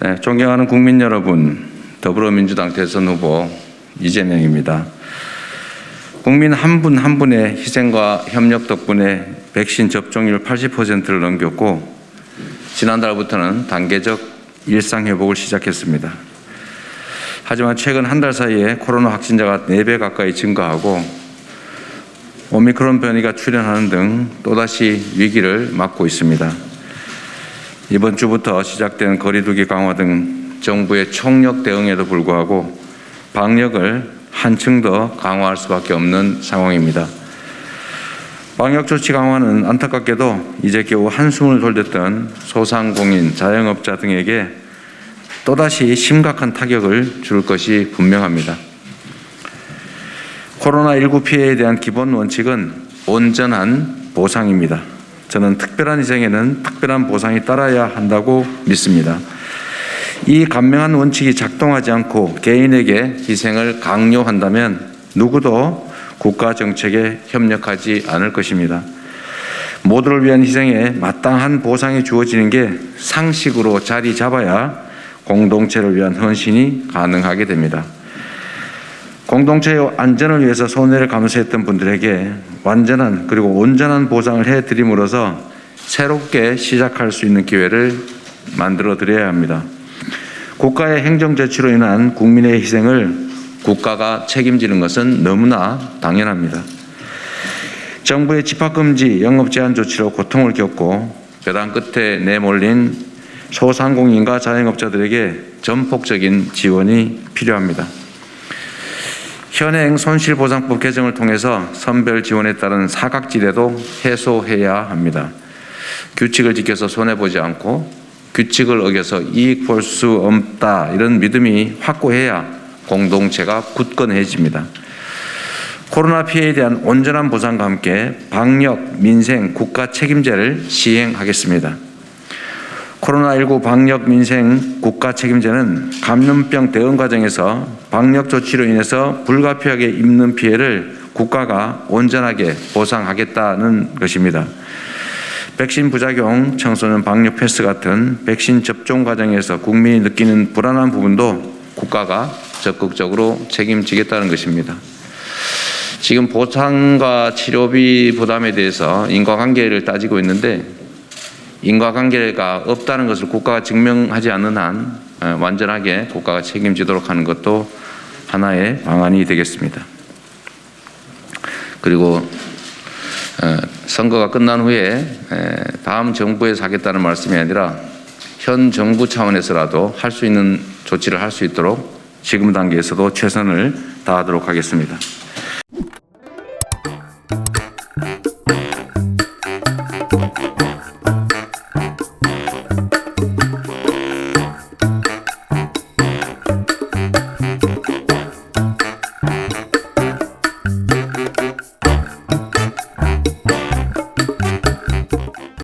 네, 존경하는 국민 여러분, 더불어민주당 대선 후보 이재명입니다. 국민 한 분 한 분의 희생과 협력 덕분에 백신 접종률 80%를 넘겼고 지난달부터는 단계적 일상 회복을 시작했습니다. 하지만 최근 한 달 사이에 코로나 확진자가 4배 가까이 증가하고 오미크론 변이가 출현하는 등 또다시 위기를 맞고 있습니다. 이번 주부터 시작된 거리두기 강화 등 정부의 총력 대응에도 불구하고 방역을 한층 더 강화할 수밖에 없는 상황입니다. 방역 조치 강화는 안타깝게도 이제 겨우 한숨을 돌렸던 소상공인, 자영업자 등에게 또다시 심각한 타격을 줄 것이 분명합니다. 코로나19 피해에 대한 기본 원칙은 온전한 보상입니다. 저는 특별한 희생에는 특별한 보상이 따라야 한다고 믿습니다. 이 간명한 원칙이 작동하지 않고 개인에게 희생을 강요한다면 누구도 국가 정책에 협력하지 않을 것입니다. 모두를 위한 희생에 마땅한 보상이 주어지는 게 상식으로 자리 잡아야 공동체를 위한 헌신이 가능하게 됩니다. 공동체의 안전을 위해서 손해를 감수했던 분들에게 완전한 그리고 온전한 보상을 해드림으로써 새롭게 시작할 수 있는 기회를 만들어 드려야 합니다. 국가의 행정조치로 인한 국민의 희생을 국가가 책임지는 것은 너무나 당연합니다. 정부의 집합금지, 영업제한 조치로 고통을 겪고 벼랑 끝에 내몰린 소상공인과 자영업자들에게 전폭적인 지원이 필요합니다. 현행 손실보상법 개정을 통해서 선별 지원에 따른 사각지대도 해소해야 합니다. 규칙을 지켜서 손해보지 않고 규칙을 어겨서 이익 볼 수 없다, 이런 믿음이 확고해야 공동체가 굳건해집니다. 코로나 피해에 대한 온전한 보상과 함께 방역, 민생, 국가 책임제를 시행하겠습니다. 코로나19 방역, 민생, 국가 책임제는 감염병 대응 과정에서 방역 조치로 인해서 불가피하게 입는 피해를 국가가 온전하게 보상하겠다는 것입니다. 백신 부작용, 청소년 방역 패스 같은 백신 접종 과정에서 국민이 느끼는 불안한 부분도 국가가 적극적으로 책임지겠다는 것입니다. 지금 보상과 치료비 부담에 대해서 인과관계를 따지고 있는데 인과관계가 없다는 것을 국가가 증명하지 않는 한 완전하게 국가가 책임지도록 하는 것도 하나의 방안이 되겠습니다. 그리고 선거가 끝난 후에 다음 정부에서 하겠다는 말씀이 아니라 현 정부 차원에서라도 할 수 있는 조치를 할 수 있도록 지금 단계에서도 최선을 다하도록 하겠습니다.